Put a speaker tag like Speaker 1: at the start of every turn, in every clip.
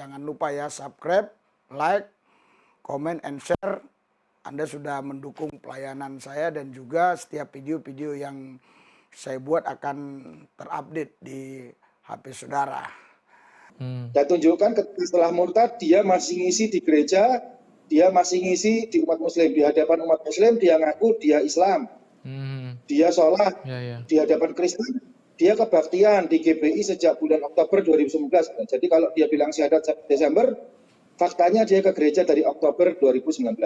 Speaker 1: Jangan lupa ya subscribe, like, comment, and share. Anda sudah mendukung pelayanan saya dan juga setiap video-video yang saya buat akan terupdate di HP saudara.
Speaker 2: Dan tunjukkan setelah murtad dia masih ngisi di gereja, dia masih ngisi di umat muslim. Di hadapan umat muslim dia ngaku dia Islam. Dia sholat di hadapan Kristen, dia kebaktian di GBI sejak bulan Oktober 2019. Jadi kalau dia bilang syahadat Desember, faktanya dia ke gereja dari Oktober 2019.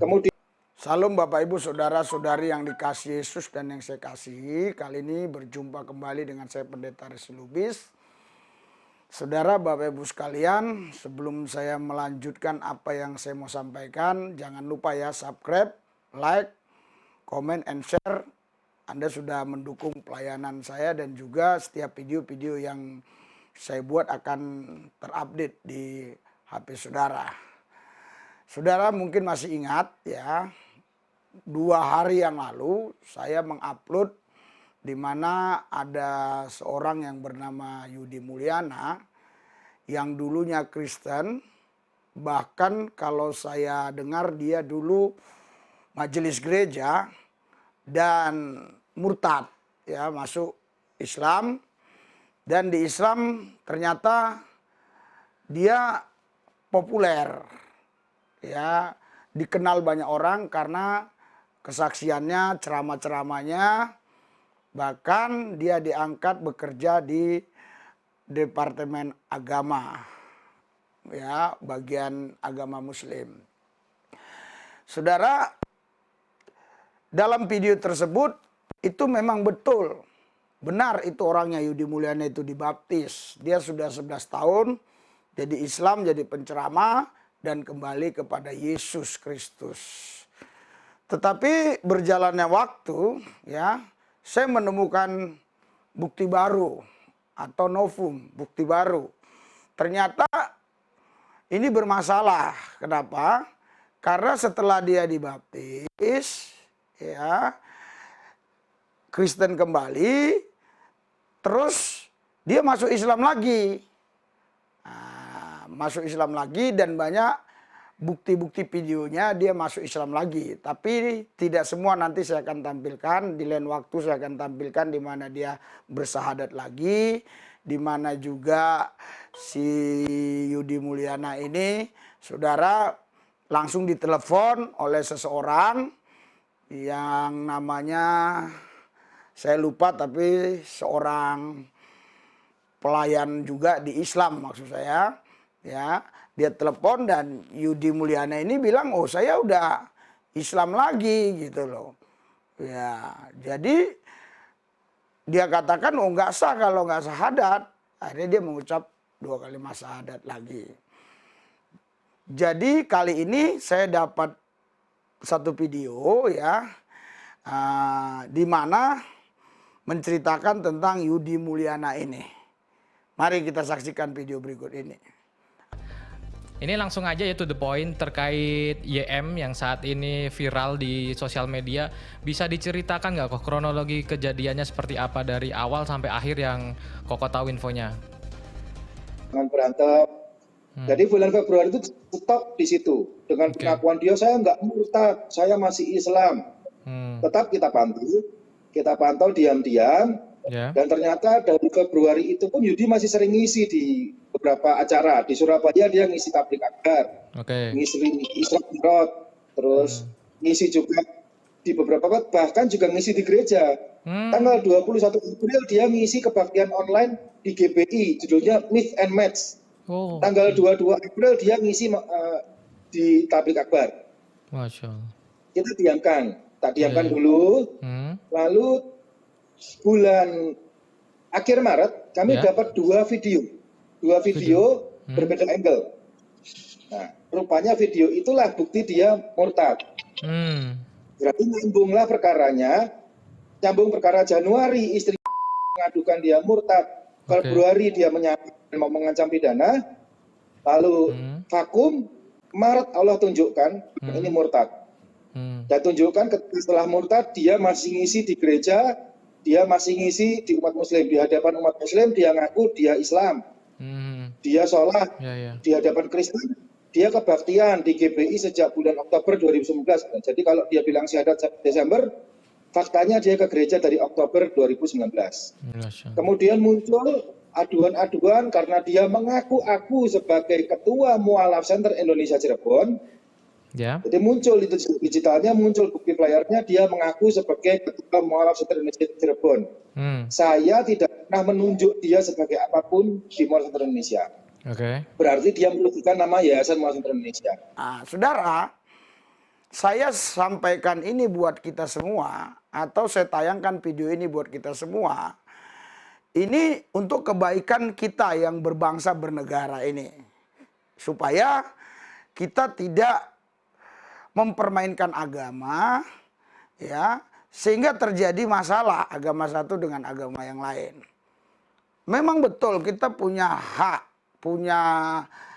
Speaker 2: Kemudian
Speaker 1: Salam Bapak Ibu Saudara-saudari yang dikasihi Yesus dan yang saya kasihi. Kali ini berjumpa kembali dengan saya Pendeta Resi Lubis. Saudara Bapak Ibu sekalian, sebelum saya melanjutkan apa yang saya mau sampaikan, jangan lupa ya subscribe, like, comment, and share. Anda sudah mendukung pelayanan saya dan juga setiap video-video yang saya buat akan terupdate di HP saudara. Saudara mungkin masih ingat ya, 2 hari yang lalu saya mengupload di mana ada seorang yang bernama Yudi Mulyana yang dulunya Kristen, bahkan kalau saya dengar dia dulu majelis gereja dan murtad ya, masuk Islam, dan di Islam ternyata dia populer ya, dikenal banyak orang karena kesaksiannya, ceramah-ceramahnya, bahkan dia diangkat bekerja di Departemen Agama ya, bagian agama Muslim. Saudara, dalam video tersebut itu memang betul, benar itu orangnya Yudi Mulyana itu dibaptis. Dia sudah 11 tahun jadi Islam, jadi penceramah dan kembali kepada Yesus Kristus. Tetapi berjalannya waktu ya, saya menemukan bukti baru atau novum, bukti baru. Ternyata ini bermasalah. Kenapa? Karena setelah dia dibaptis ya, Kristen kembali, terus dia masuk Islam lagi. Nah, masuk Islam lagi dan banyak bukti-bukti videonya dia masuk Islam lagi. Tapi tidak semua, nanti saya akan tampilkan. Di lain waktu saya akan tampilkan di mana dia bersahadat lagi. Di mana juga si Yudi Mulyana ini, saudara, langsung ditelepon oleh seseorang yang namanya, saya lupa, tapi seorang pelayan juga di Islam maksud saya. Ya, dia telepon dan Yudi Mulyana ini bilang, oh saya udah Islam lagi gitu loh. Ya, jadi dia katakan, oh nggak sah kalau nggak syahadat. Akhirnya dia mengucap 2 kalimat syahadat lagi. Jadi kali ini saya dapat satu video ya, di mana menceritakan tentang Yudi Mulyana ini. Mari kita saksikan video berikut ini.
Speaker 3: Ini langsung aja ya to the point terkait YM yang saat ini viral di sosial media. Bisa diceritakan nggak kok kronologi kejadiannya seperti apa dari awal sampai akhir yang Koko tahu infonya?
Speaker 2: dengan berantem. Jadi bulan Februari itu stop di situ dengan pengakuan dia, saya nggak murtad, saya masih Islam. Tetap kita pantau diam-diam. Dan ternyata dari Februari itu pun Yudi masih sering ngisi di beberapa acara. Di Surabaya dia ngisi tablik akbar, ngisi Isra Mi'raj, terus ngisi juga di beberapa tempat, bahkan juga ngisi di gereja. Tanggal 21 April dia ngisi kebaktian online di GBI, judulnya Myth and Match. Tanggal 22 April dia ngisi di tablik akbar.
Speaker 3: Masya Allah.
Speaker 2: Kita tak diamkan dulu. Lalu bulan akhir Maret kami dapat 2 video berbeda angle. Nah, rupanya video itulah bukti dia murtad. Berarti nyambunglah perkaranya, nyambung perkara Januari istri mengadukan dia murtad, Februari dia mau mengancam pidana, lalu vakum, Maret Allah tunjukkan ini murtad. Dan tunjukkan setelah murtad dia masih ngisi di gereja, dia masih ngisi di umat muslim, di hadapan umat muslim dia ngaku dia Islam. dia sholat
Speaker 3: Ya, ya.
Speaker 2: di hadapan Kristen, dia kebaktian di GBI sejak bulan Oktober 2019. Jadi kalau dia bilang syahadat Desember, faktanya dia ke gereja dari Oktober 2019.
Speaker 3: Masya Allah.
Speaker 2: Kemudian muncul aduan-aduan karena dia mengaku sebagai Ketua Mualaf Center Indonesia Cirebon.
Speaker 3: Ya.
Speaker 2: Jadi muncul itu digitalnya, muncul bukti playernya, dia mengaku sebagai Ketua Mualaf Center Indonesia Cirebon. Saya tidak pernah menunjuk dia sebagai apapun di Mualaf Center Indonesia.
Speaker 3: Oke.
Speaker 2: Berarti dia merugikan nama Yayasan Mualaf Center Indonesia.
Speaker 1: Nah, saudara, saya sampaikan ini buat kita semua, atau saya tayangkan video ini buat kita semua. Ini untuk kebaikan kita yang berbangsa bernegara ini. Supaya kita tidak mempermainkan agama, ya, sehingga terjadi masalah agama satu dengan agama yang lain. Memang betul kita punya hak, punya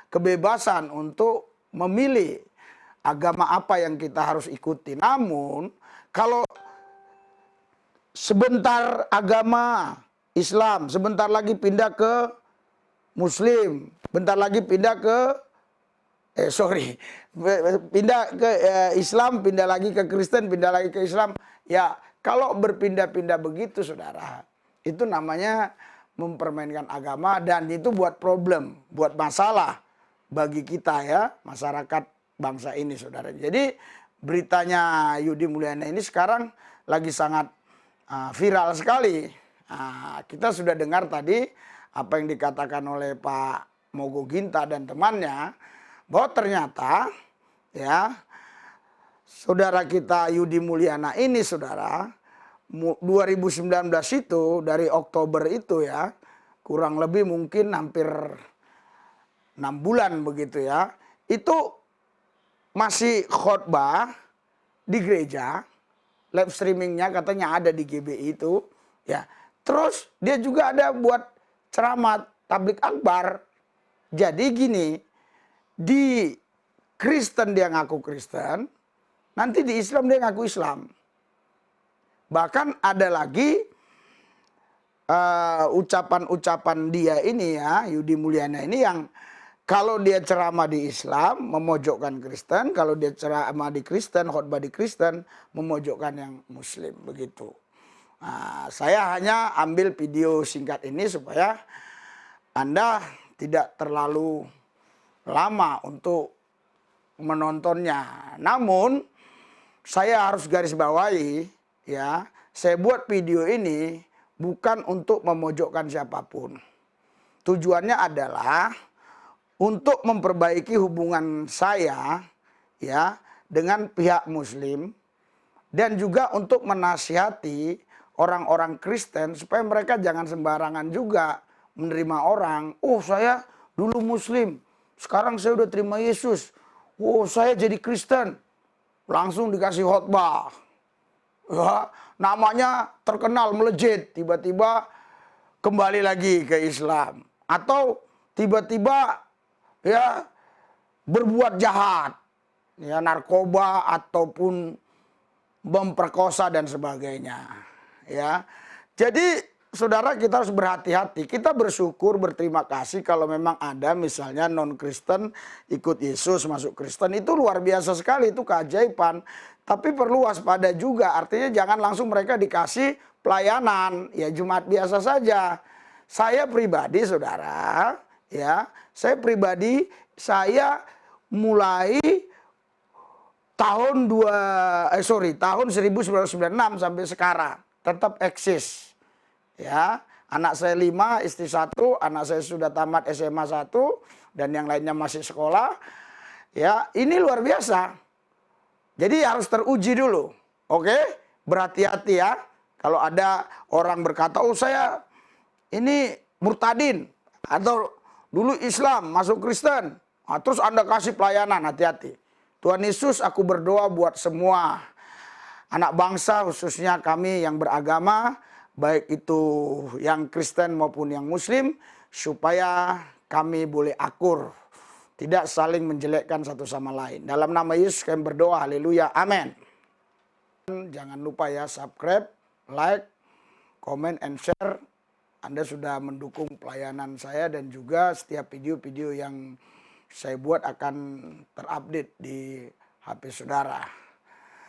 Speaker 1: kebebasan untuk memilih agama apa yang kita harus ikuti. Namun, kalau sebentar agama Islam, sebentar lagi pindah ke Muslim, bentar lagi pindah ke pindah ke Islam, pindah lagi ke Kristen, pindah lagi ke Islam. Ya, kalau berpindah-pindah begitu, saudara, itu namanya mempermainkan agama, dan itu buat problem, buat masalah bagi kita, ya, masyarakat bangsa ini, saudara. Jadi beritanya Yudi Mulyana ini sekarang lagi sangat viral sekali. Kita sudah dengar tadi apa yang dikatakan oleh Pak Mogo Ginta dan temannya, bahwa ternyata, ya, saudara kita Yudi Mulyana ini, saudara, 2019 itu, dari Oktober itu, ya, kurang lebih mungkin hampir 6 bulan begitu, ya, itu masih khotbah di gereja, live streamingnya katanya ada di GBI itu, ya. Terus dia juga ada buat ceramah tablik akbar. Jadi gini, di Kristen dia ngaku Kristen, nanti di Islam dia ngaku Islam. Bahkan ada lagi ucapan-ucapan dia ini, ya, Yudi Mulyana ini, yang kalau dia ceramah di Islam memojokkan Kristen, kalau dia ceramah di Kristen, khotbah di Kristen memojokkan yang Muslim, begitu. Nah, saya hanya ambil video singkat ini supaya Anda tidak terlalu lama untuk menontonnya. Namun saya harus garis bawahi, ya, saya buat video ini bukan untuk memojokkan siapapun. Tujuannya adalah untuk memperbaiki hubungan saya, ya, dengan pihak Muslim, dan juga untuk menasihati orang-orang Kristen supaya mereka jangan sembarangan juga menerima orang. Oh, saya dulu Muslim, sekarang saya udah terima Yesus. Oh, saya jadi Kristen, langsung dikasih khotbah, ya, namanya terkenal melejit, tiba-tiba kembali lagi ke Islam, atau tiba-tiba, ya, berbuat jahat, ya, narkoba ataupun memperkosa dan sebagainya, ya. Jadi saudara, kita harus berhati-hati. Kita bersyukur, berterima kasih kalau memang ada misalnya non-Kristen ikut Yesus masuk Kristen, itu luar biasa sekali, itu keajaiban. Tapi perlu waspada juga, artinya jangan langsung mereka dikasih pelayanan, ya, Jumat biasa saja. Saya pribadi, saudara, ya, saya mulai tahun 1996 sampai sekarang tetap eksis, ya. Anak saya 5, istri 1, anak saya sudah tamat SMA 1, dan yang lainnya masih sekolah, ya. Ini luar biasa. Jadi harus teruji dulu, oke? Berhati-hati, ya. Kalau ada orang berkata, oh saya ini murtadin, atau dulu Islam masuk Kristen, nah, terus Anda kasih pelayanan, hati-hati. Tuhan Yesus, aku berdoa buat semua anak bangsa, khususnya kami yang beragama, baik itu yang Kristen maupun yang Muslim, supaya kami boleh akur, tidak saling menjelekkan satu sama lain. Dalam nama Yesus kami berdoa, haleluya, amin. Jangan lupa, ya, subscribe, like, comment, and share Anda sudah mendukung pelayanan saya dan juga setiap video-video yang saya buat akan terupdate di HP saudara.